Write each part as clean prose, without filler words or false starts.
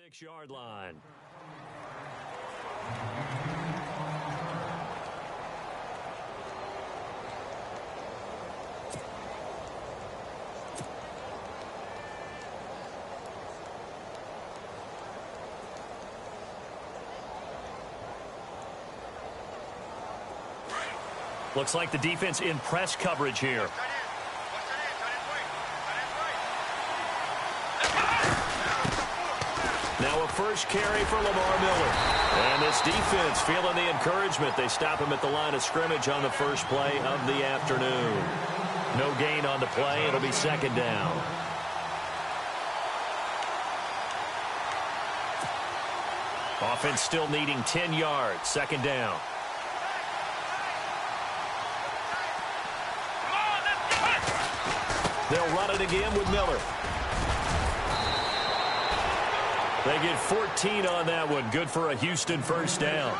6-yard line. Looks like the defense in press coverage here. Now a first carry for Lamar Miller. And this defense feeling the encouragement. They stop him at the line of scrimmage on the first play of the afternoon. No gain on the play. It'll be second down. Offense still needing 10 yards. Second down. They'll run it again with Miller. They get 14 on that one. Good for a Houston first down.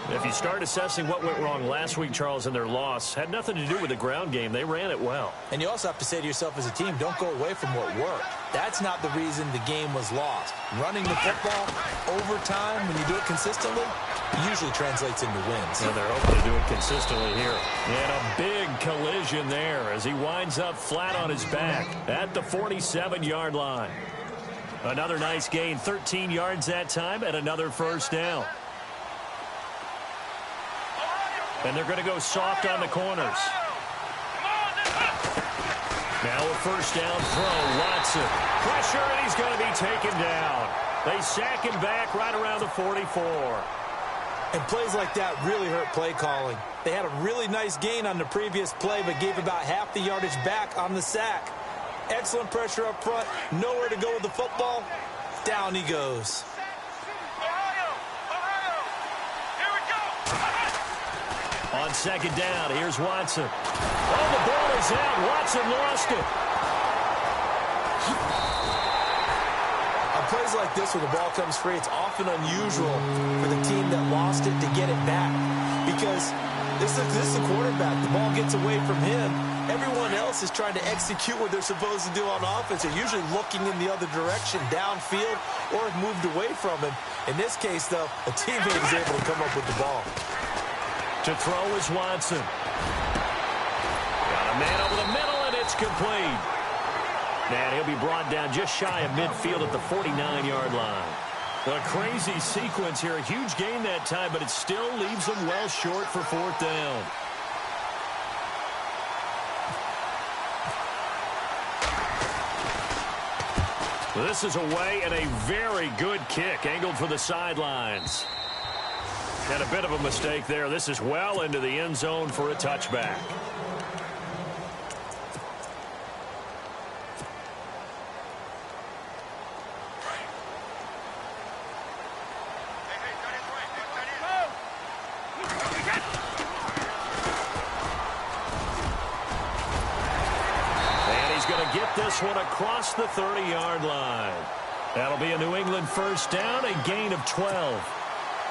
If you start assessing what went wrong last week, Charles, in their loss, had nothing to do with the ground game. They ran it well. And you also have to say to yourself as a team, don't go away from what worked. That's not the reason the game was lost. Running the football over time, when you do it consistently, usually translates into wins. And they're hoping to do it consistently here. And a big collision there as he winds up flat on his back at the 47-yard line. Another nice gain, 13 yards that time, and another first down. And they're going to go soft on the corners. Now a first down throw, Watson. Pressure, and he's going to be taken down. They sack him back right around the 44. And plays like that really hurt play calling. They had a really nice gain on the previous play, but gave about half the yardage back on the sack. Excellent pressure up front. Nowhere to go with the football. Down he goes. On second down, here's Watson. Oh, the ball is out. Watson lost it. On plays like this where the ball comes free, it's often unusual for the team that lost it to get it back. Because this is the quarterback. The ball gets away from him. Everyone else is trying to execute what they're supposed to do on offense. They're usually looking in the other direction, downfield, or have moved away from him. In this case, though, a teammate is able to come up with the ball. To throw is Watson. Got a man over the middle, and it's complete. And he'll be brought down just shy of midfield at the 49-yard line. A crazy sequence here. A huge gain that time, but it still leaves them well short for fourth down. This is away and a very good kick angled for the sidelines. And a bit of a mistake there. This is well into the end zone for a touchback. And he's going to get this one across the 30-yard line. That'll be a New England first down, a gain of 12.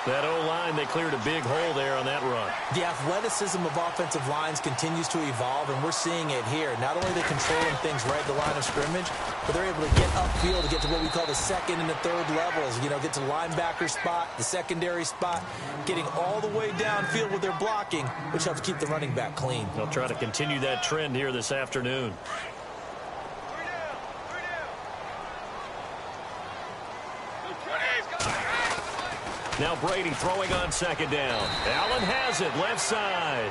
That O-line, they cleared a big hole there on that run. The athleticism of offensive lines continues to evolve, and we're seeing it here. Not only are they controlling things right at the line of scrimmage, but they're able to get upfield to get to what we call the second and the third levels. You know, get to the linebacker spot, the secondary spot, getting all the way downfield with their blocking, which helps keep the running back clean. They'll try to continue that trend here this afternoon. Now Brady throwing on second down. Allen has it, left side.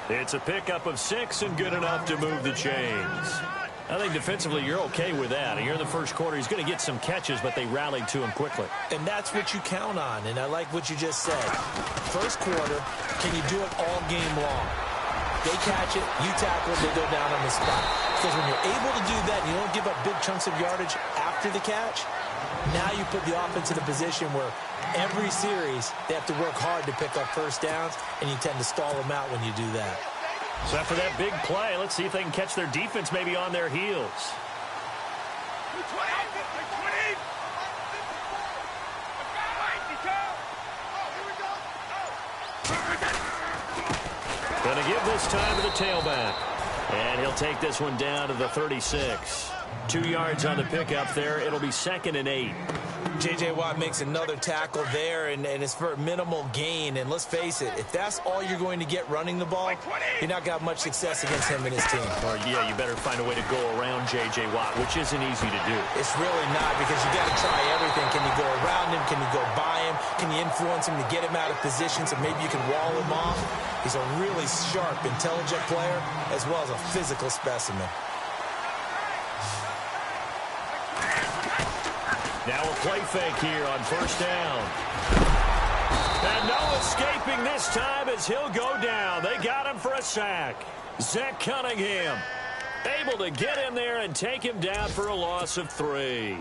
It's a pickup of 6 and good enough to move the chains. I think defensively you're okay with that. Here in the first quarter, he's going to get some catches, but they rallied to him quickly. And that's what you count on, and I like what you just said. First quarter, can you do it all game long? They catch it, you tackle it, they go down on the spot. Because when you're able to do that and you don't give up big chunks of yardage after the catch, now you put the offense in a position where every series they have to work hard to pick up first downs, and you tend to stall them out when you do that. So after that big play, let's see if they can catch their defense maybe on their heels. Going to give this time to the tailback. And he'll take this one down to the 36. 2 yards on the pickup there. It'll be 2nd and 8. J.J. Watt makes another tackle there, and it's for a minimal gain. And let's face it, if that's all you're going to get running the ball, you're not going to have much success against him and his team. Or, yeah, you better find a way to go around J.J. Watt, which isn't easy to do. It's really not, because you got to try everything. Can you go around him? Can you go by him? Can you influence him to get him out of position so maybe you can wall him off? He's a really sharp, intelligent player, as well as a physical specimen. Now a play fake here on first down. And no escaping this time as he'll go down. They got him for a sack. Zach Cunningham able to get in there and take him down for a loss of 3.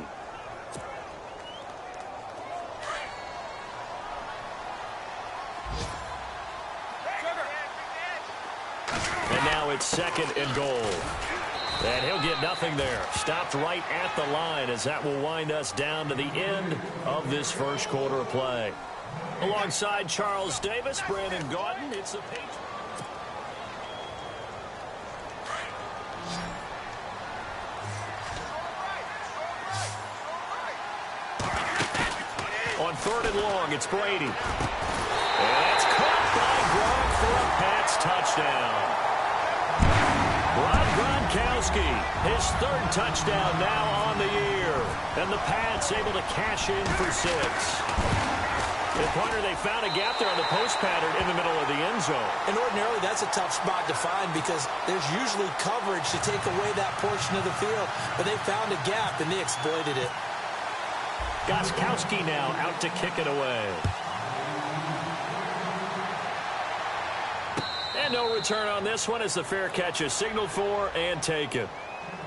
And now it's 2nd and goal. And he'll get nothing there. Stopped right at the line as that will wind us down to the end of this first quarter of play. Alongside Charles Davis, Brandon Gaudin, it's the Patriots. On 3rd and long, it's Brady. And it's caught by Gronk for a Pats touchdown. Gronkowski, his 3rd touchdown now on the year. And the Pats able to cash in for 6. The pointer, they found a gap there on the post pattern in the middle of the end zone. And ordinarily, that's a tough spot to find because there's usually coverage to take away that portion of the field. But they found a gap, and they exploited it. Gronkowski now out to kick it away. And no return on this one as the fair catch is signaled for and taken.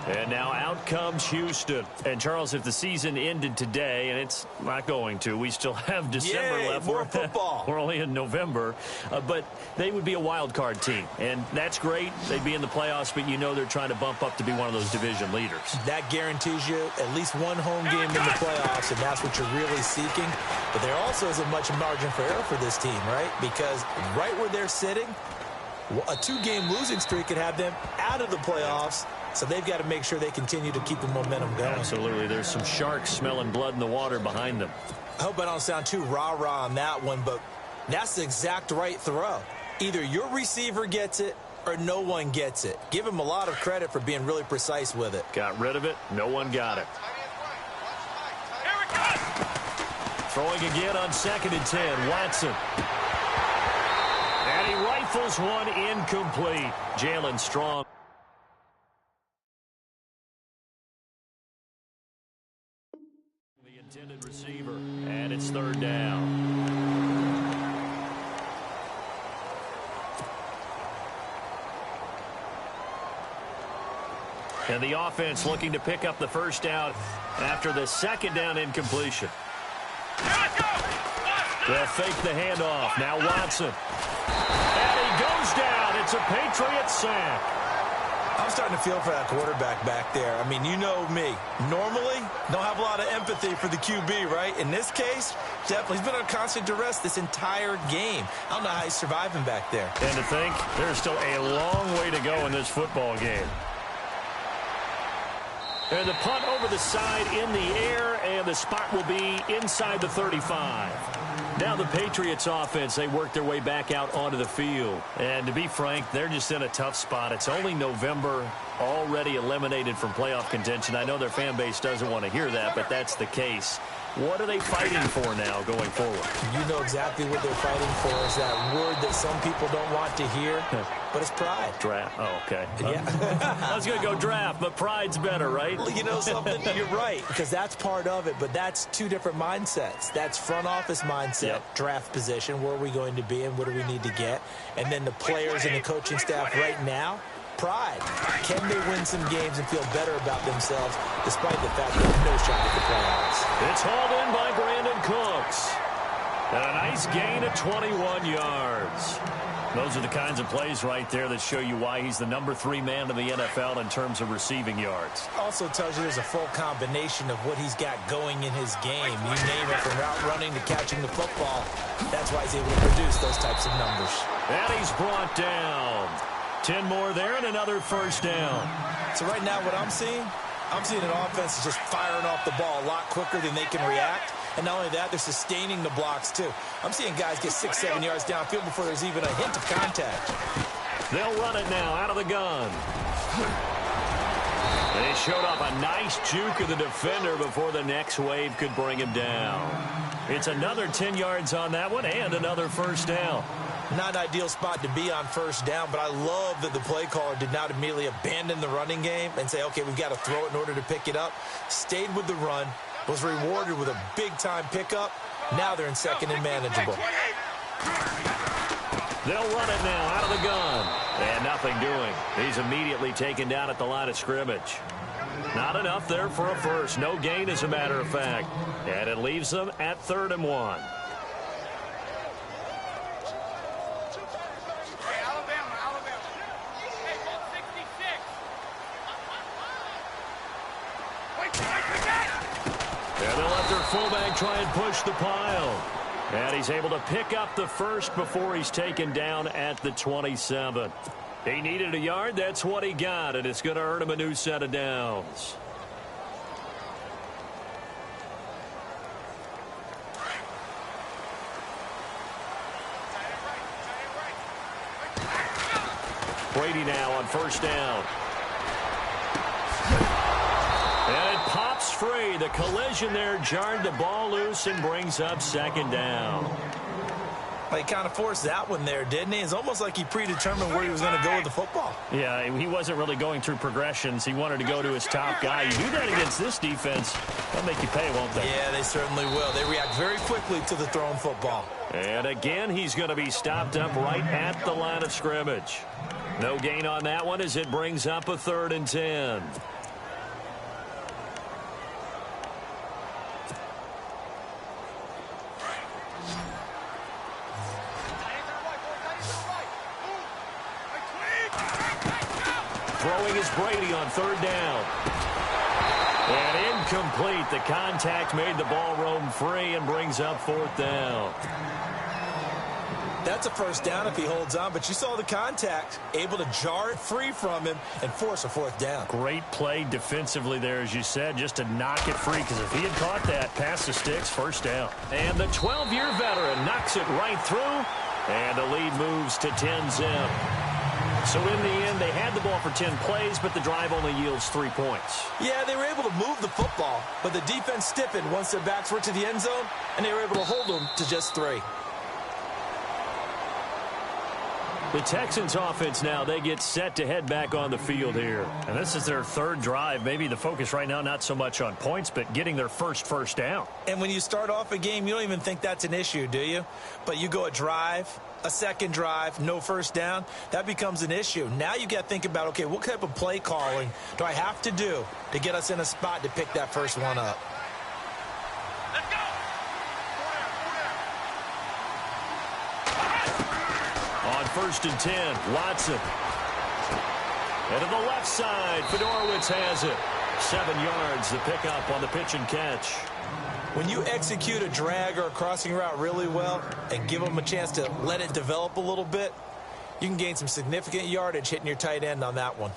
And now out comes Houston. And, Charles, if the season ended today, and it's not going to, we still have December left. More football. We're only in November. But they would be a wild card team. And that's great. They'd be in the playoffs, but you know they're trying to bump up to be one of those division leaders. That guarantees you at least one home game in the playoffs, and that's what you're really seeking. But there also isn't much margin for error for this team, right? Because right where they're sitting, a 2-game losing streak could have them out of the playoffs. So they've got to make sure they continue to keep the momentum going. Absolutely. There's some sharks smelling blood in the water behind them. I hope I don't sound too rah-rah on that one, but that's the exact right throw. Either your receiver gets it or no one gets it. Give him a lot of credit for being really precise with it. Got rid of it. No one got it. Throwing again on 2nd and 10. Watson. And he rifles one incomplete. Jalen Strong. The intended receiver. And it's 3rd down. And the offense looking to pick up the first down after the 2nd down incompletion. They'll fake the handoff. Now Watson. And he goes down. It's a Patriots sack. I'm starting to feel for that quarterback back there. I mean, you know me. Normally, don't have a lot of empathy for the QB, right? In this case, definitely. He's been under constant duress this entire game. I don't know how he's surviving back there. And to think, there's still a long way to go in this football game. And the punt over the side in the air, and the spot will be inside the 35. Now the Patriots offense, they work their way back out onto the field. And to be frank, they're just in a tough spot. It's only November, already eliminated from playoff contention. I know their fan base doesn't want to hear that, but that's the case. What are they fighting for now going forward? You know exactly what they're fighting for. Is that word that some people don't want to hear, but it's pride. Draft. Oh, okay. Yeah. I was going to go draft, but pride's better, right? Well, you know something? You're right, because that's part of it, but that's two different mindsets. That's front office mindset, draft position, where are we going to be and what do we need to get? And then the players and the coaching staff right now, pride. Can they win some games and feel better about themselves despite the fact they have no shot at the playoffs? It's hauled in by Brandon Cooks. And a nice gain of 21 yards. Those are the kinds of plays right there that show you why he's the number 3 man in the NFL in terms of receiving yards. Also tells you there's a full combination of what he's got going in his game. You name it, from route running to catching the football. That's why he's able to produce those types of numbers. And he's brought down. 10 more there and another first down. So right now what I'm seeing an offense is just firing off the ball a lot quicker than they can react. And not only that, they're sustaining the blocks, too. I'm seeing guys get 6-7 yards downfield before there's even a hint of contact. They'll run it now out of the gun. They showed up a nice juke of the defender before the next wave could bring him down. It's another 10 yards on that one and another first down. Not an ideal spot to be on first down, but I love that the play caller did not immediately abandon the running game and say, okay, we've got to throw it in order to pick it up. Stayed with the run, was rewarded with a big-time pickup. Now they're in second and manageable. They'll run it now out of the gun. And nothing doing. He's immediately taken down at the line of scrimmage. Not enough there for a first. No gain, as a matter of fact. And it leaves them at 3rd and 1. And they'll let their fullback try and push the pile. And he's able to pick up the first before he's taken down at the 27. He needed a yard. That's what he got, and it's going to earn him a new set of downs. Brady now on first down. And it pops free. The collision there jarred the ball loose and brings up second down. Well, he kind of forced that one there, didn't he? It's almost like he predetermined where he was going to go with the football. Yeah, he wasn't really going through progressions. He wanted to go to his top guy. You do that against this defense, they'll make you pay, won't they? Yeah, they certainly will. They react very quickly to the thrown football. And again, he's going to be stopped up right at the line of scrimmage. No gain on that one as it brings up a 3rd and 10. Throwing is Brady on 3rd down. And incomplete. The contact made the ball roam free and brings up 4th down. That's a first down if he holds on, but you saw the contact, able to jar it free from him and force a 4th down. Great play defensively there, as you said, just to knock it free, because if he had caught that, past the sticks, first down. And the 12-year veteran knocks it right through, and the lead moves to 10-zip. So in the end, they had the ball for 10 plays, but the drive only yields 3 points. Yeah, they were able to move the football, but the defense stiffened once their backs were to the end zone, and they were able to hold them to just 3. The Texans offense now, they get set to head back on the field here. And this is their 3rd drive. Maybe the focus right now, not so much on points, but getting their first down. And when you start off a game, you don't even think that's an issue, do you? But you go a drive, a second drive, no first down, that becomes an issue. Now you got to think about, okay, what type of play calling do I have to do to get us in a spot to pick that first one up? On 1st and 10, Watson. And to the left side, Fedorowicz has it. 7 yards, the pickup on the pitch and catch. When you execute a drag or a crossing route really well and give them a chance to let it develop a little bit, you can gain some significant yardage hitting your tight end on that one.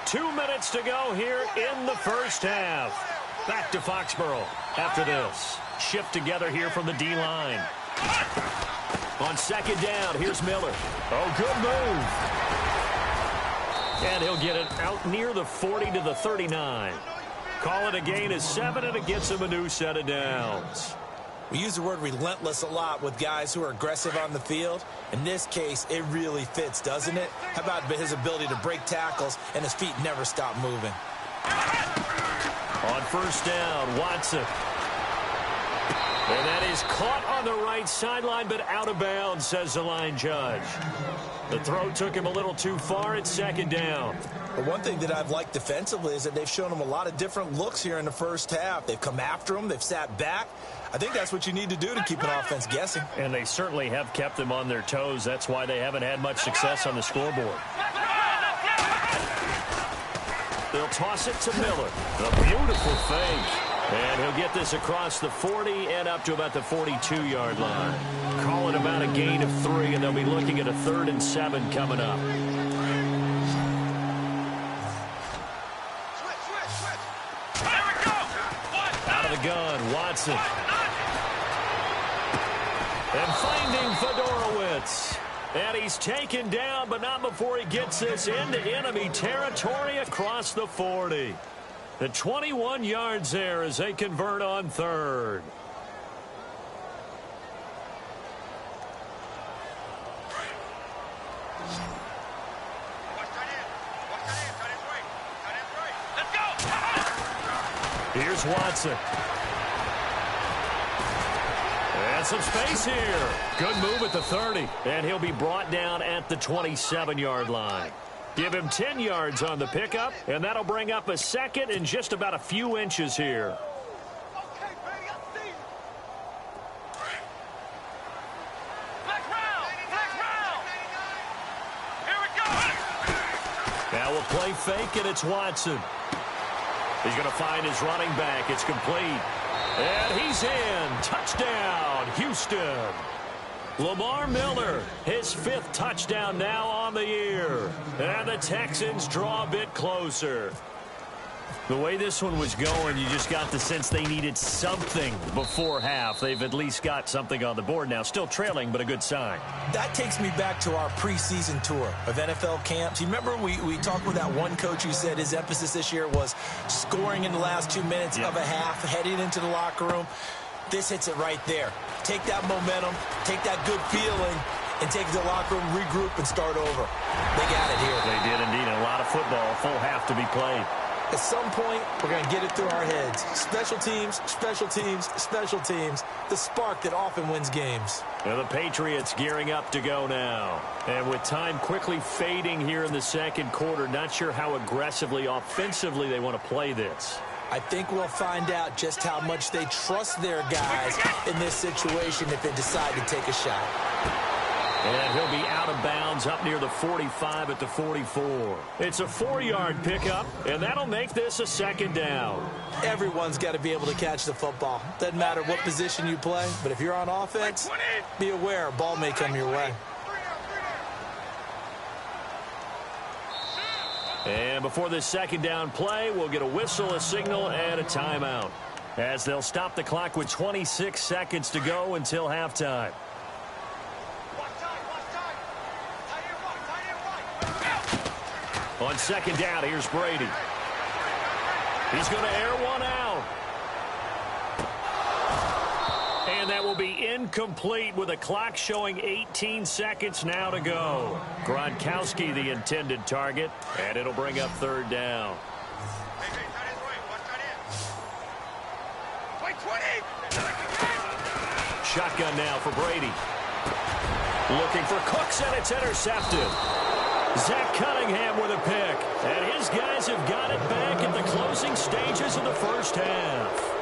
Two minutes to go here in the first half. Back to Foxborough after this. Shift together here from the D-line. On 2nd down, here's Miller. Oh, good move. And he'll get it out near the 40 to the 39. Call it a gain of 7, and it gets him a new set of downs. We use the word relentless a lot with guys who are aggressive on the field. In this case, it really fits, doesn't it? How about his ability to break tackles and his feet never stop moving? On 1st down, Watson. And that is caught on the right sideline, but out of bounds, says the line judge. The throw took him a little too far at 2nd down. But one thing that I've liked defensively is that they've shown him a lot of different looks here in the first half. They've come after him. They've sat back. I think that's what you need to do to keep an offense guessing. And they certainly have kept them on their toes. That's why they haven't had much success on the scoreboard. They'll toss it to Miller. A beautiful fake. And he'll get this across the 40 and up to about the 42-yard line. Call it about a gain of 3, and they'll be looking at a 3rd and 7 coming up. gun. Watson. And finding Fedorowicz. And he's taken down, but not before he gets this into enemy territory across the 40. The 21 yards there as they convert on third. Here's Watson. And some space here. Good move at the 30. And he'll be brought down at the 27-yard line. Give him 10 yards on the pickup, and that'll bring up a second and just about a few inches here. Now we'll play fake, and it's Watson. He's going to find his running back. It's complete. And he's in. Touchdown, Houston. Lamar Miller, his 5th touchdown now on the year. And the Texans draw a bit closer. The way this one was going, you just got the sense they needed something before half. They've at least got something on the board now. Still trailing, but a good sign. That takes me back to our preseason tour of NFL camps. You remember we talked with that one coach who said his emphasis this year was scoring in the last 2 minutes of a half, heading into the locker room. This hits it right there. Take that momentum, take that good feeling, and take it to the locker room, regroup, and start over. They got it here. They did indeed. A lot of football, full half to be played. At some point, we're going to get it through our heads. Special teams, special teams, special teams. The spark that often wins games. And the Patriots gearing up to go now. And with time quickly fading here in the second quarter, not sure how aggressively, offensively they want to play this. I think we'll find out just how much they trust their guys in this situation if they decide to take a shot. And he'll be out of bounds up near the 45 at the 44. It's a 4-yard pickup, and that'll make this a second down. Everyone's got to be able to catch the football. Doesn't matter what position you play, but if you're on offense, be aware a ball may come your way. And before this second down play, we'll get a whistle, a signal, and a timeout, as they'll stop the clock with 26 seconds to go until halftime. On second down, here's Brady. He's going to air one out. And that will be incomplete with a clock showing 18 seconds now to go. Gronkowski, the intended target, and it'll bring up third down. Shotgun now for Brady. Looking for Cooks, and it's intercepted. Zach Cunningham with a pick. And his guys have got it back at the closing stages of the first half.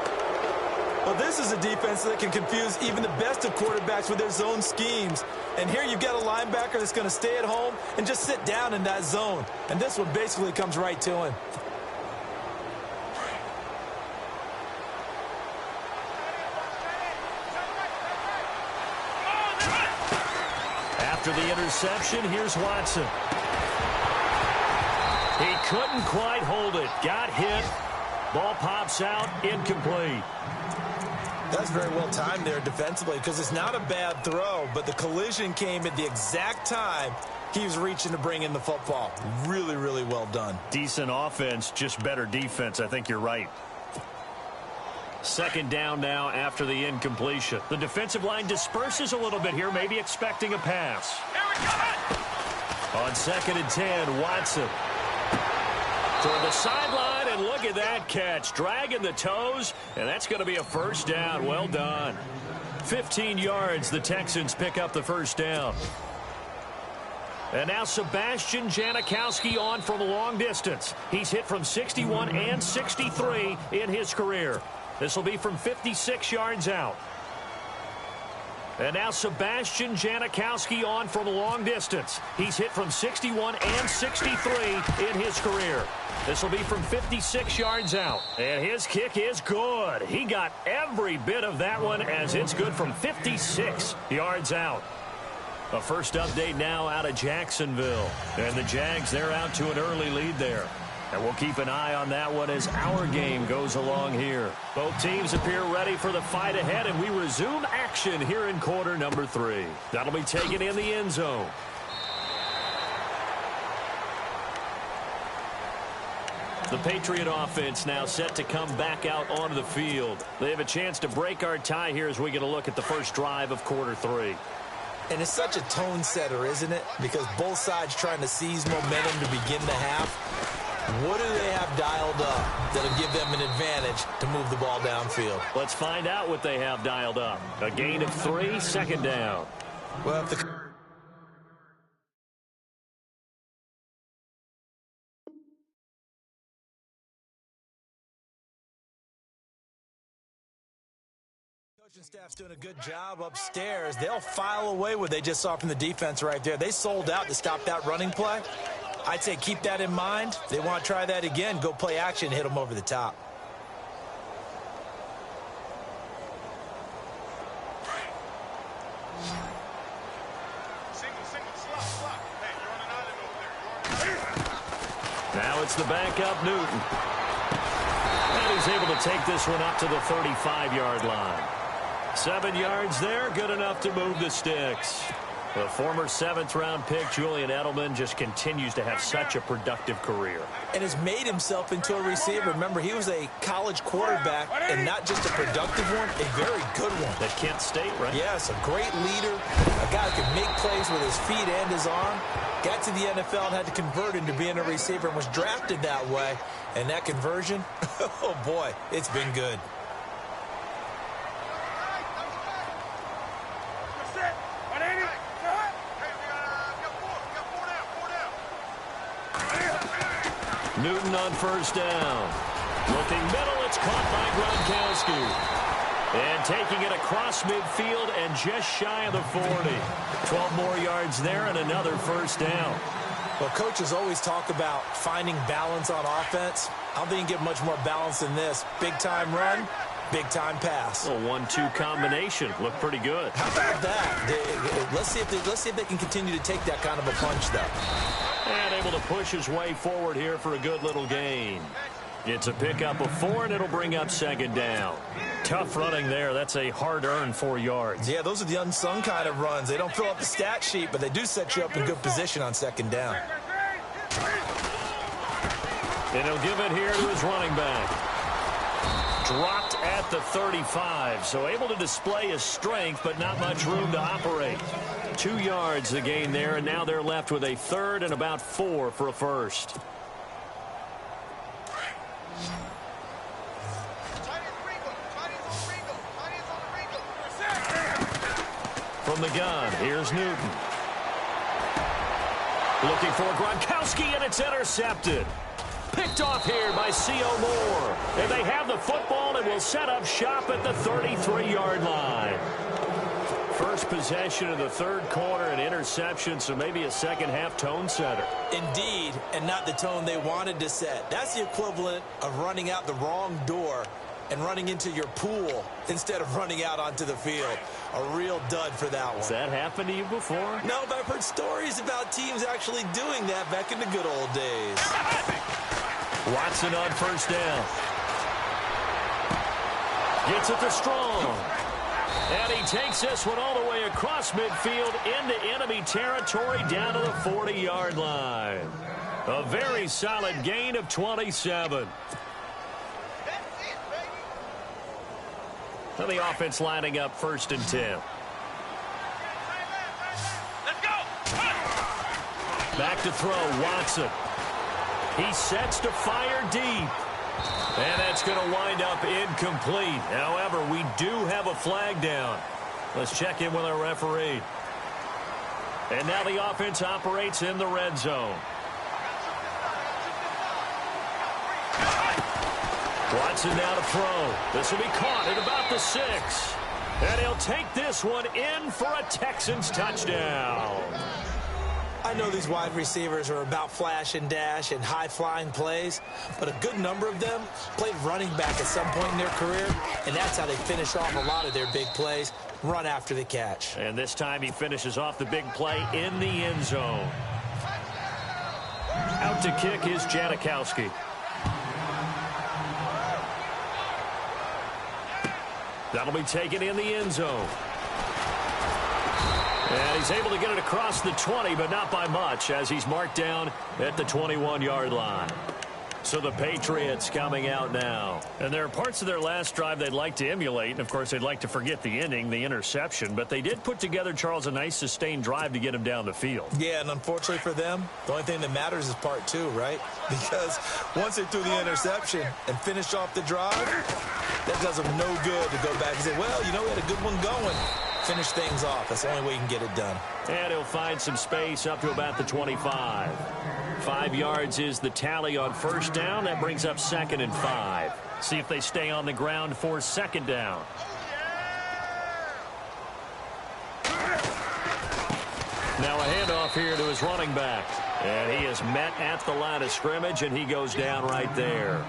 Well, this is a defense that can confuse even the best of quarterbacks with their zone schemes. And here you've got a linebacker that's going to stay at home and just sit down in that zone. And this one basically comes right to him. After the interception, here's Watson. He couldn't quite hold it. Got hit. Ball pops out. Incomplete. That's very well timed there defensively because it's not a bad throw, but the collision came at the exact time he was reaching to bring in the football. Really, really well done. Decent offense, just better defense. I think you're right. Second down now after the incompletion. The defensive line disperses a little bit here, maybe expecting a pass. On second and 10, Watson. Toward the sideline, and look at that catch. Dragging the toes, and that's going to be a first down. Well done. 15 yards, the Texans pick up the first down. And now Sebastian Janikowski on from a long distance. He's hit from 61 and 63 in his career. This will be from 56 yards out. And now Sebastian Janikowski on from a long distance. He's hit from 61 and 63 in his career. This will be from 56 yards out. And his kick is good. He got every bit of that one as it's good from 56 yards out. A first update now out of Jacksonville. And the Jags, they're out to an early lead there. And we'll keep an eye on that one as our game goes along here. Both teams appear ready for the fight ahead, and we resume action here in quarter number 3. That'll be taken in the end zone. The Patriot offense now set to come back out onto the field. They have a chance to break our tie here as we get a look at the first drive of quarter 3. And it's such a tone setter, isn't it? Because both sides trying to seize momentum to begin the half. What do they have dialed up that'll give them an advantage to move the ball downfield? Let's find out what they have dialed up. A gain of 3, second down. Well, if the coaching staff's doing a good job upstairs, they'll file away what they just saw from the defense right there. They sold out to stop that running play. I'd say keep that in mind. They want to try that again. Go play action, hit them over the top. Now it's the backup, Newton. And he's able to take this one up to the 35-yard line. 7 yards there, good enough to move the sticks. The former 7th-round pick, Julian Edelman, just continues to have such a productive career. And has made himself into a receiver. Remember, he was a college quarterback, and not just a productive one, a very good one. At Kent State, right? Yes, a great leader, a guy who can make plays with his feet and his arm. Got to the NFL and had to convert into being a receiver and was drafted that way. And that conversion, oh boy, it's been good. Newton on first down. Looking middle, it's caught by Gronkowski. And taking it across midfield and just shy of the 40. 12 more yards there and another first down. Well, coaches always talk about finding balance on offense. I don't think you get much more balance than this. Big-time run, big-time pass. A 1-2 combination. Looked pretty good. How about that? Let's see if they can continue to take that kind of a punch, though. And able to push his way forward here for a good little gain. It's a pickup of 4, and it'll bring up second down. Tough running there. That's a hard-earned 4 yards. Yeah, those are the unsung kind of runs. They don't fill up the stat sheet, but they do set you up in good position on second down. And he'll give it here to his running back. Dropped at the 35, so able to display his strength, but not much room to operate. 2 yards the gain there, and now they're left with a third and about 4 for a first. From the gun, here's Newton. Looking for Gronkowski, and it's intercepted. Picked off here by C.O. Moore. And they have the football and will set up shop at the 33-yard line. First possession of the third quarter, an interception, so maybe a second-half tone setter. Indeed, and not the tone they wanted to set. That's the equivalent of running out the wrong door and running into your pool instead of running out onto the field. A real dud for that one. Has that happened to you before? No, but I've heard stories about teams actually doing that back in the good old days. Watson on first down. Gets it to Strong. And he takes this one all the way across midfield into enemy territory down to the 40-yard line. A very solid gain of 27. And the offense lining up 1st and 10. Let's go. Back to throw, Watson. He sets to fire deep. And that's going to wind up incomplete. However, we do have a flag down. Let's check in with our referee. And now the offense operates in the red zone. Watson now to throw. This will be caught at about the 6. And he'll take this one in for a Texans touchdown. I know these wide receivers are about flash and dash and high-flying plays, but a good number of them played running back at some point in their career, and that's how they finish off a lot of their big plays, run after the catch. And this time he finishes off the big play in the end zone. Out Up to kick is Janikowski. That'll be taken in the end zone. And he's able to get it across the 20, but not by much, as he's marked down at the 21-yard line. So the Patriots coming out now. And there are parts of their last drive they'd like to emulate. And, of course, they'd like to forget the ending, the interception. But they did put together, Charles, a nice sustained drive to get him down the field. Yeah, and unfortunately for them, the only thing that matters is part two, right? Because once they threw the interception and finished off the drive, that does them no good to go back and say, well, you know, we had a good one going. Finish things off. That's the only way you can get it done. And he'll find some space up to about the 25. 5 yards is the tally on first down. That brings up 2nd and 5. See if they stay on the ground for 2nd down. Now a handoff here to his running back. And he is met at the line of scrimmage, and he goes down right there.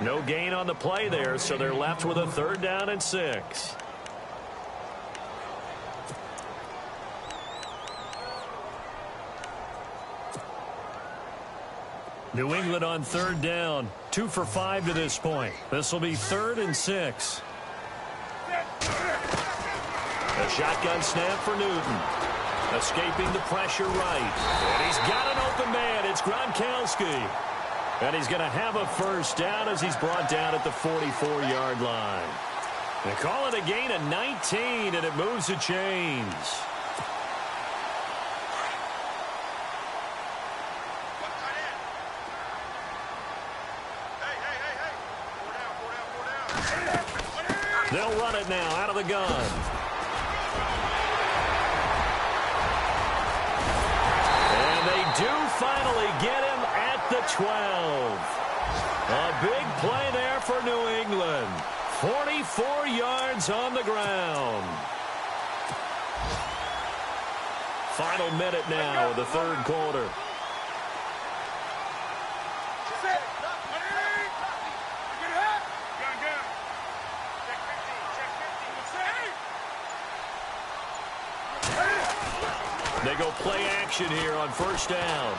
No gain on the play there, so they're left with a 3rd down and 6. New England on 3rd down. 2 for 5 to this point. This will be 3rd and 6. A shotgun snap for Newton. Escaping the pressure right. And he's got an open man. It's Gronkowski. And he's going to have a 1st down as he's brought down at the 44-yard line. They call it a gain of 19, and it moves the chains. They'll run it now out of the gun. And they do finally get him at the 12. A big play there for New England. 44 yards on the ground. Final minute now of the 3rd quarter. They go play action here on 1st down.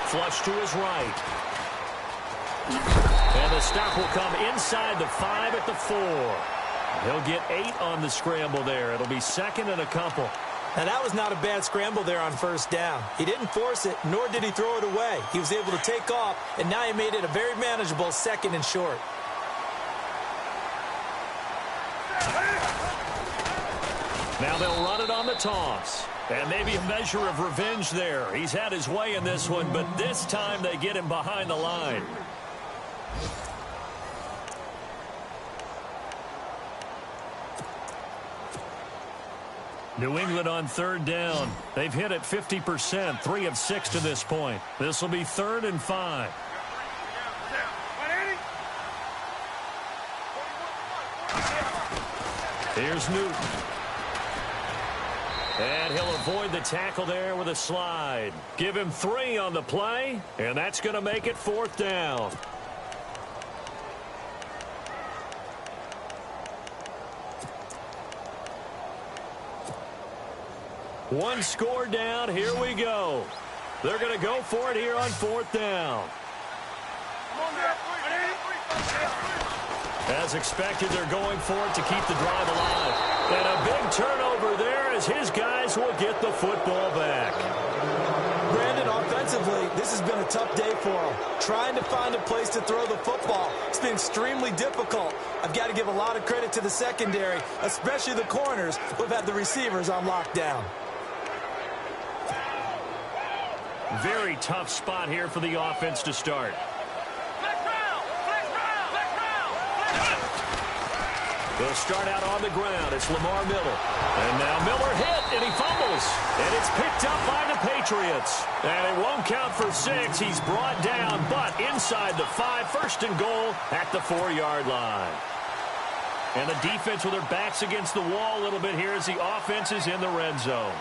Flush to his right. And the stop will come inside the 5 at the 4. He'll get 8 on the scramble there. It'll be 2nd and a couple. Now, that was not a bad scramble there on 1st down. He didn't force it, nor did he throw it away. He was able to take off, and now he made it a very manageable 2nd and short. Now they'll run it on the toss. And maybe a measure of revenge there. He's had his way in this one, but this time they get him behind the line. New England on 3rd down. They've hit it 50%, 3 of 6 to this point. This will be 3rd and 5. Here's Newton. And he'll avoid the tackle there with a slide. Give him 3 on the play, and that's going to make it 4th down. One score down. Here we go. They're going to go for it here on 4th down. As expected, they're going for it to keep the drive alive. And a big turnover there as his guys will get the football back. Brandon, offensively, this has been a tough day for him. Trying to find a place to throw the football. It's been extremely difficult. I've got to give a lot of credit to the secondary, especially the corners who have had the receivers on lockdown. Very tough spot here for the offense to start. They'll start out on the ground. It's Lamar Miller. And now Miller hit, and he fumbles. And it's picked up by the Patriots. And it won't count for 6. He's brought down, but inside the 5, 1st and goal at the 4-yard line. And the defense with their backs against the wall a little bit here as the offense is in the red zone.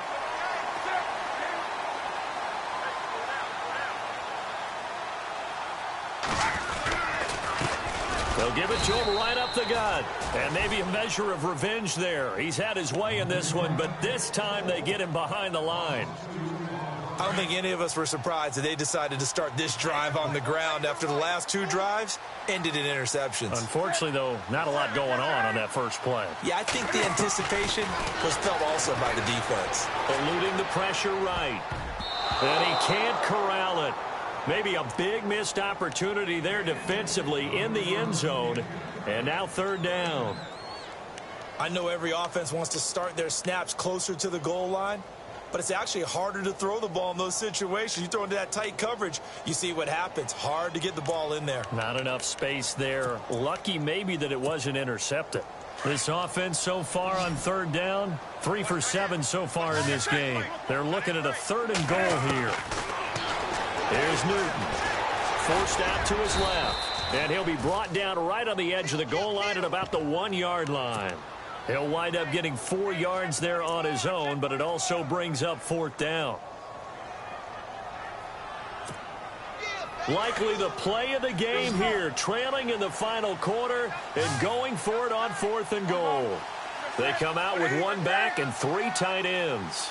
They'll give it to him right up the gut. And maybe a measure of revenge there. He's had his way in this one, but this time they get him behind the line. I don't think any of us were surprised that they decided to start this drive on the ground after the last 2 drives ended in interceptions. Unfortunately, though, not a lot going on that first play. Yeah, I think the anticipation was felt also by the defense. Eluding the pressure right. And he can't corral it. Maybe a big missed opportunity there defensively in the end zone. And now 3rd down. I know every offense wants to start their snaps closer to the goal line, but it's actually harder to throw the ball in those situations. You throw into that tight coverage, you see what happens. Hard to get the ball in there. Not enough space there. Lucky maybe that it wasn't intercepted. This offense so far on 3rd down, 3 for 7 so far in this game. They're looking at a 3rd and goal here. Here's Newton. Forced out to his left. And he'll be brought down right on the edge of the goal line at about the 1-yard line. He'll wind up getting 4 yards there on his own, but it also brings up 4th down. Likely the play of the game here, trailing in the final quarter and going for it on 4th and goal. They come out with 1 back and 3 tight ends.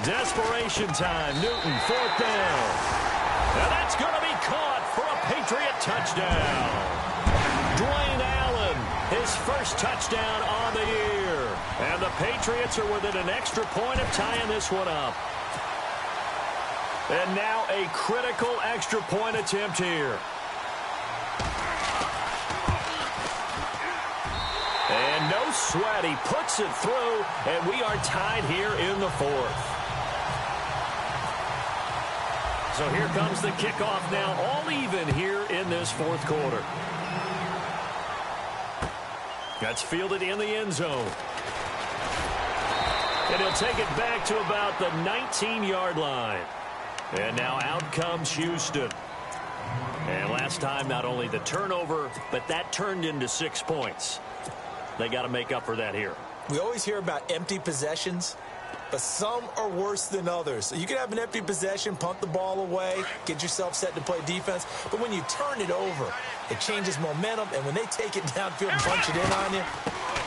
Desperation time. Newton, 4th down. And that's going to be caught for a Patriot touchdown. Dwayne Allen, his first touchdown on the year. And the Patriots are within an extra point of tying this one up. And now a critical extra point attempt here. And no sweat. He puts it through, and we are tied here in the 4th. So here comes the kickoff now, all even here in this 4th quarter. That's fielded in the end zone. And he'll take it back to about the 19-yard line. And now out comes Houston. And last time, not only the turnover, but that turned into 6 points. They got to make up for that here. We always hear about empty possessions, but some are worse than others. So you can have an empty possession, punt the ball away, get yourself set to play defense. But when you turn it over, it changes momentum. And when they take it downfield and punch it in on you,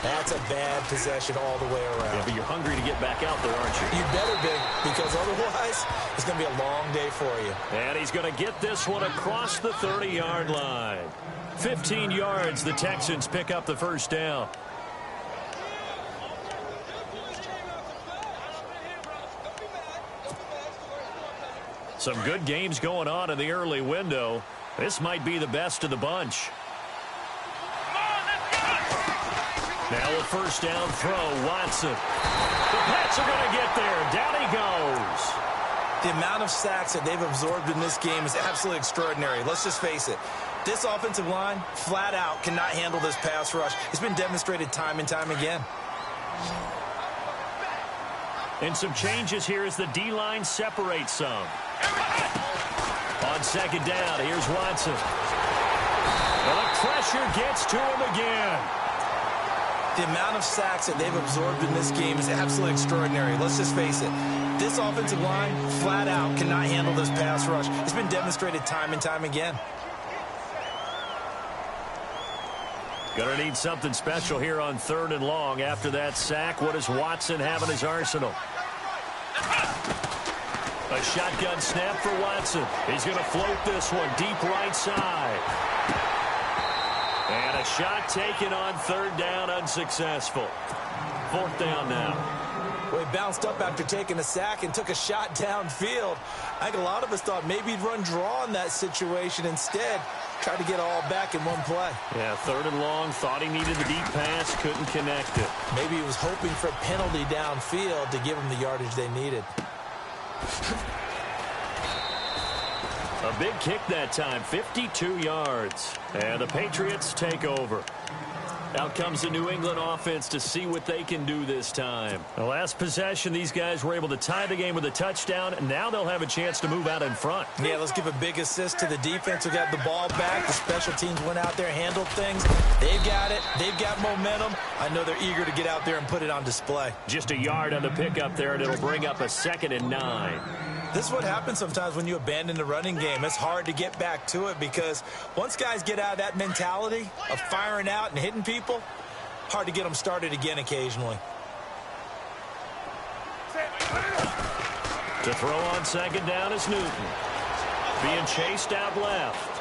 that's a bad possession all the way around. Yeah, but you're hungry to get back out there, aren't you? You better be, because otherwise it's going to be a long day for you. And he's going to get this one across the 30-yard line. 15 yards, the Texans pick up the 1st down. Some good games going on in the early window. This might be the best of the bunch. Now a 1st down throw, Watson. The Pats are going to get there. Down he goes. The amount of sacks that they've absorbed in this game is absolutely extraordinary. Let's just face it. This offensive line, flat out, cannot handle this pass rush. It's been demonstrated time and time again. And some changes here as the D-line separates some. On 2nd down, here's Watson. Well, the pressure gets to him again. The amount of sacks that they've absorbed in this game is absolutely extraordinary. Let's just face it. This offensive line, flat out, cannot handle this pass rush. It's been demonstrated time and time again. Gonna need something special here on 3rd and long. After that sack, what does Watson have in his arsenal? A shotgun snap for Watson. He's going to float this one deep right side. And a shot taken on 3rd down, unsuccessful. 4th down now. Well, he bounced up after taking a sack and took a shot downfield. I think a lot of us thought maybe he'd run draw in that situation. Instead, tried to get all back in one play. Yeah, 3rd and long, thought he needed the deep pass, couldn't connect it. Maybe he was hoping for a penalty downfield to give him the yardage they needed. A big kick that time, 52 yards. And the Patriots take over. Out comes the New England offense to see what they can do this time. The last possession, these guys were able to tie the game with a touchdown, and now they'll have a chance to move out in front. Yeah, let's give a big assist to the defense who got the ball back. The special teams went out there, handled things. They've got it. They've got momentum. I know they're eager to get out there and put it on display. Just a yard on the pickup there, and it'll bring up a 2nd and 9. This is what happens sometimes when you abandon the running game. It's hard to get back to it because once guys get out of that mentality of firing out and hitting people, hard to get them started again occasionally. To throw on second down is Newton. Being chased out left.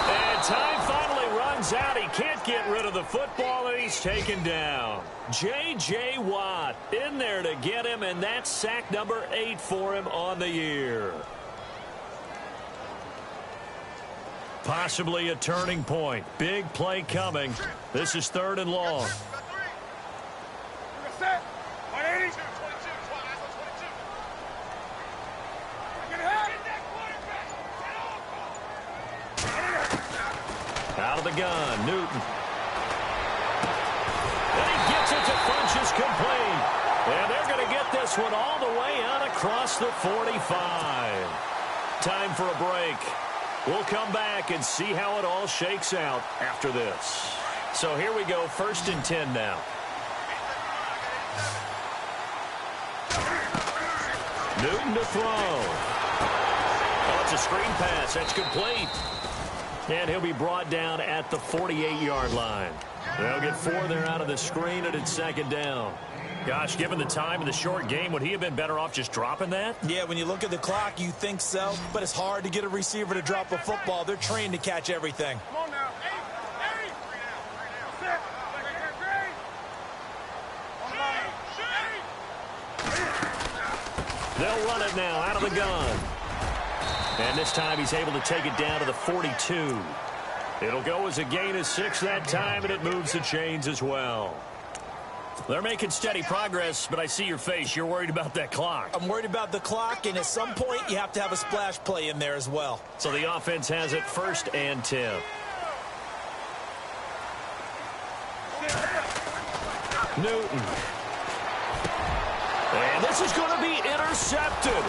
And time finally runs out. He can't get rid of the football, and he's taken down. J.J. Watt in there to get him, and that's sack number 8 for him on the year. Possibly a turning point. Big play coming. This is 3rd and long. Out of the gun, Newton. And he gets it to Funchess complete. And they're going to get this one all the way out across the 45. Time for a break. We'll come back and see how it all shakes out after this. So here we go, 1st and 10 now. Newton to throw. Oh, it's a screen pass. That's complete. And he'll be brought down at the 48-yard line. They'll get 4 there out of the screen, and it's 2nd down. Gosh, given the time of the short game, would he have been better off just dropping that? Yeah, when you look at the clock, you think so, but it's hard to get a receiver to drop a football. They're trained to catch everything. Come on now. They'll run it now out of the gun. And this time he's able to take it down to the 42. It'll go as a gain of 6 that time, and it moves the chains as well. They're making steady progress, but I see your face. You're worried about that clock. I'm worried about the clock, and at some point you have to have a splash play in there as well. So the offense has it 1st and 10. Newton. And this is going to be intercepted.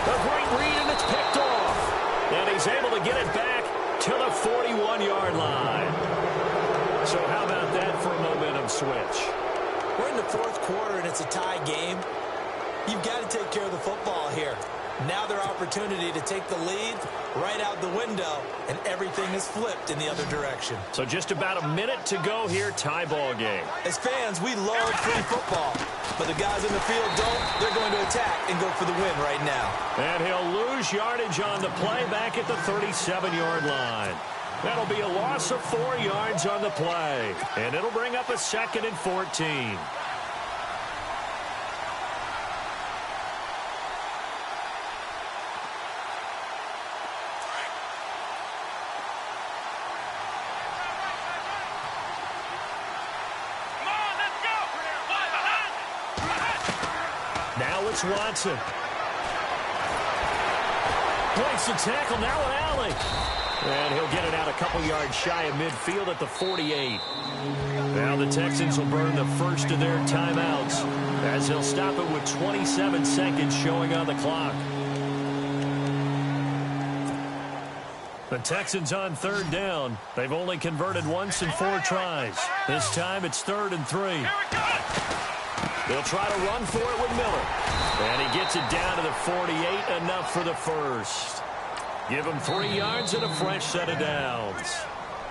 A great read, and it's picked off. And he's able to get it back to the 41-yard line. So how about that for a momentum switch? We're in the 4th quarter, and it's a tie game. You've got to take care of the football here. Now their opportunity to take the lead right out the window, and everything is flipped in the other direction. So just about a minute to go here, tie ball game. As fans, we love free football, but the guys in the field don't. They're going to attack and go for the win right now. And he'll lose yardage on the play back at the 37-yard line. That'll be a loss of 4 yards on the play, and it'll bring up a 2nd and 14. Now it's Watson. Breaks the tackle, now an alley. And he'll get it out a couple yards shy of midfield at the 48. Now the Texans will burn the first of their timeouts as they'll stop it with 27 seconds showing on the clock. The Texans on 3rd down. They've only converted once in 4 tries. This time it's 3rd and 3. They'll try to run for it with Miller. And he gets it down to the 48, enough for the first. Give him 3 yards and a fresh set of downs.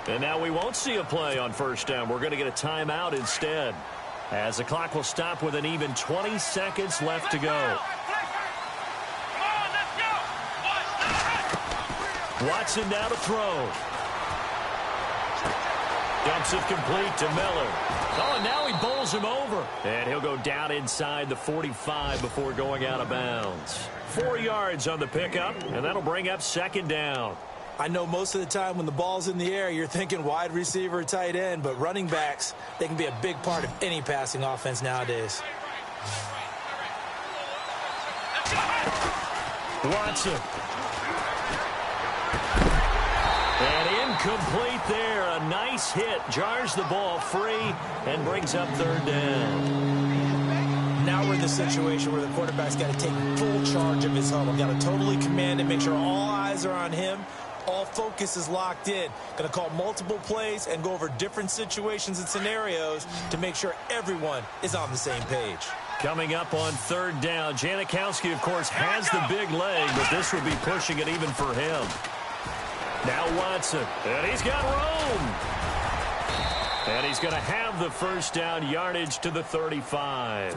And now we won't see a play on 1st down. We're going to get a timeout instead, as the clock will stop with an even 20 seconds left to go. Watson now to throw. Dumps it complete to Miller. Oh, and now he bowls him over. And he'll go down inside the 45 before going out of bounds. 4 yards on the pickup, and that'll bring up 2nd down. I know most of the time when the ball's in the air, you're thinking wide receiver, tight end, but running backs, they can be a big part of any passing offense nowadays. Watson. And incomplete there. A nice hit. Jars the ball free and brings up 3rd down. Now we're in the situation where the quarterback's got to take full charge of his huddle. Got to totally command it, make sure all eyes are on him. All focus is locked in. Going to call multiple plays and go over different situations and scenarios to make sure everyone is on the same page. Coming up on 3rd down, Janikowski, of course, has the big leg, but this would be pushing it even for him. Now Watson, and he's got room. And he's going to have the first down, yardage to the 35.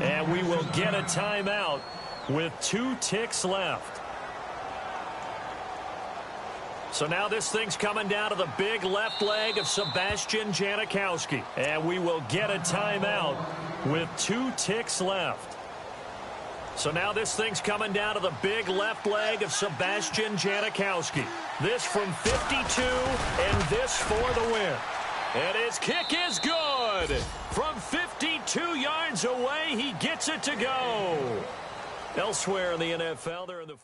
And we will get a timeout with 2 ticks left. So now this thing's coming down to the big left leg of Sebastian Janikowski. And we will get a timeout with 2 ticks left. So now this thing's coming down to the big left leg of Sebastian Janikowski. This from 52 and this for the win. And his kick is good. From 52 yards away, he gets it to go. Elsewhere in the NFL, they're in the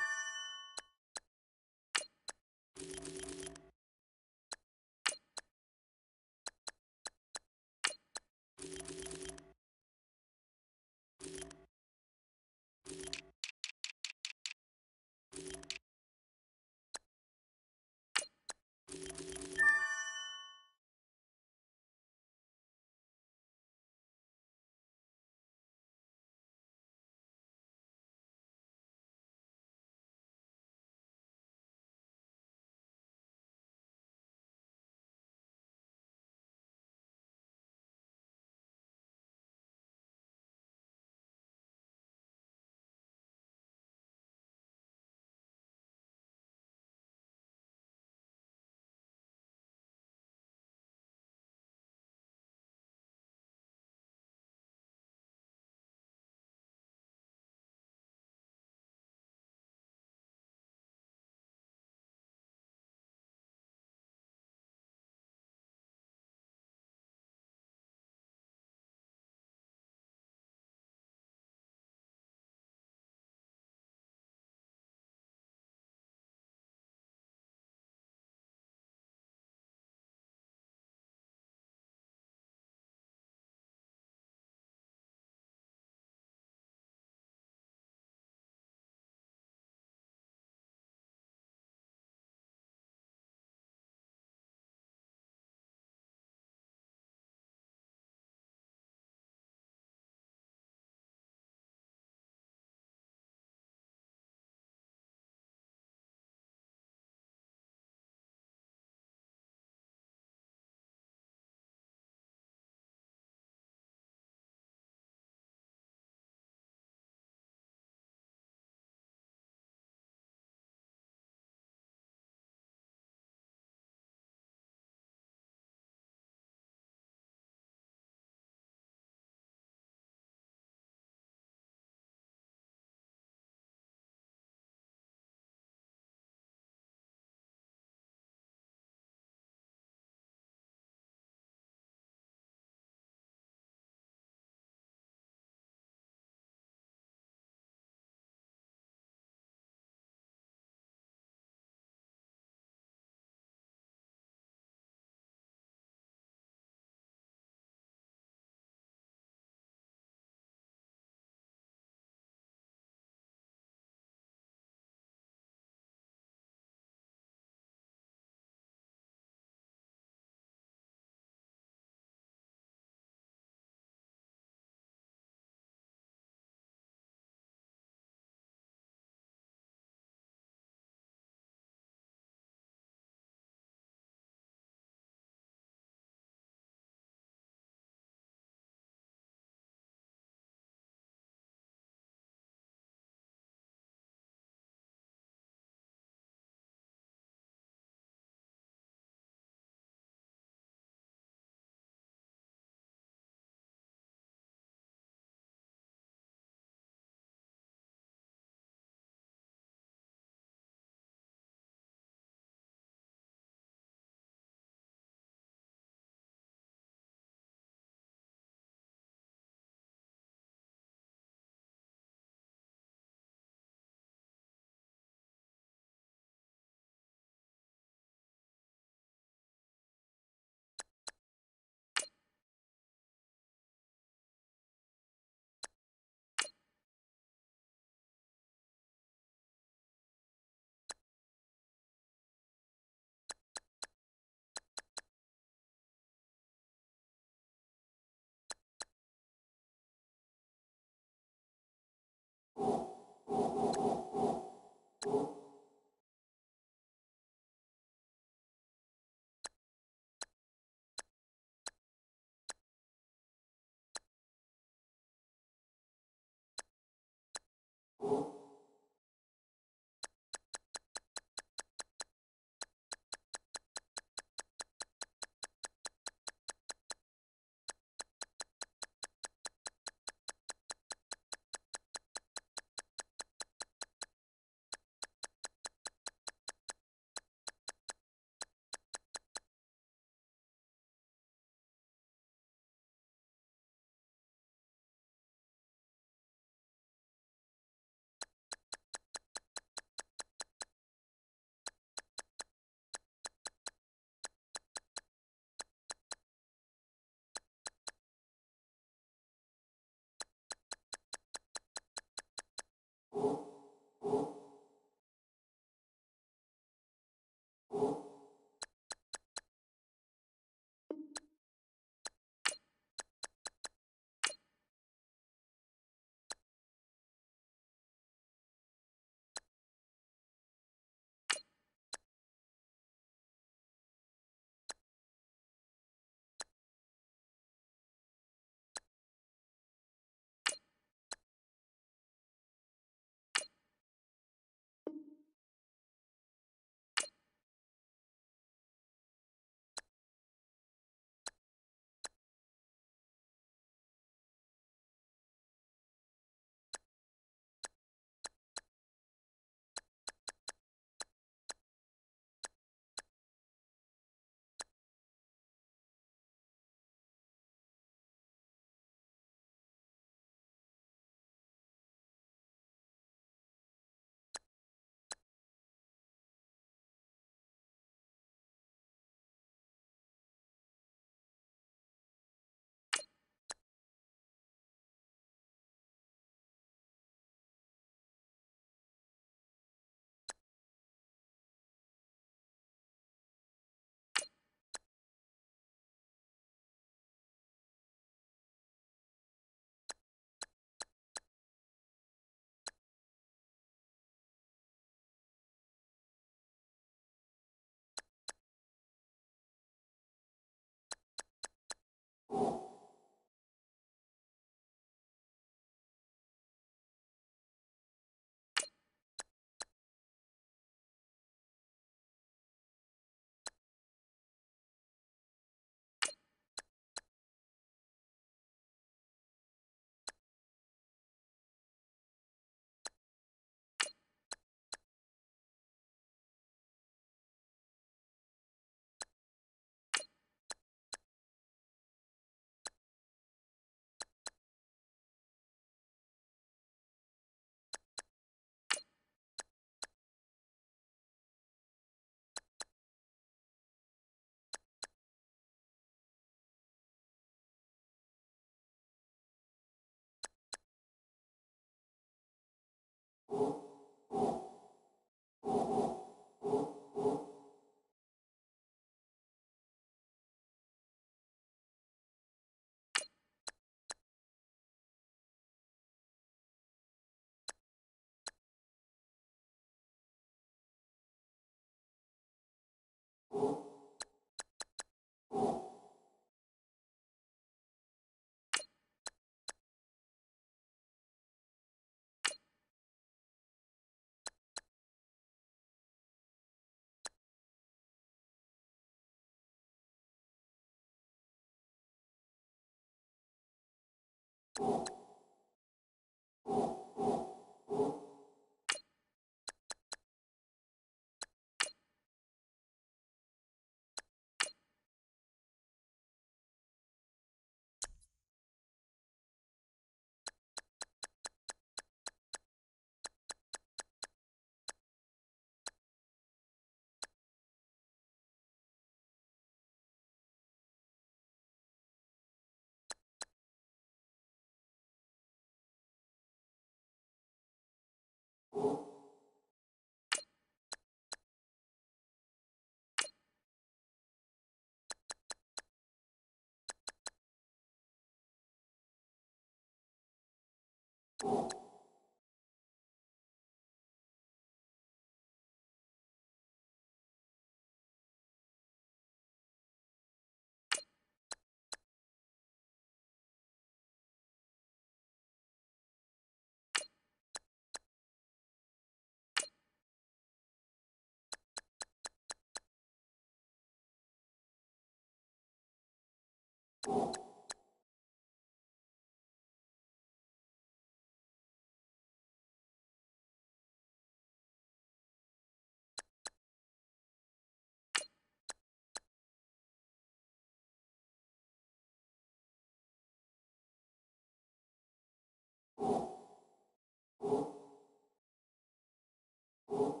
you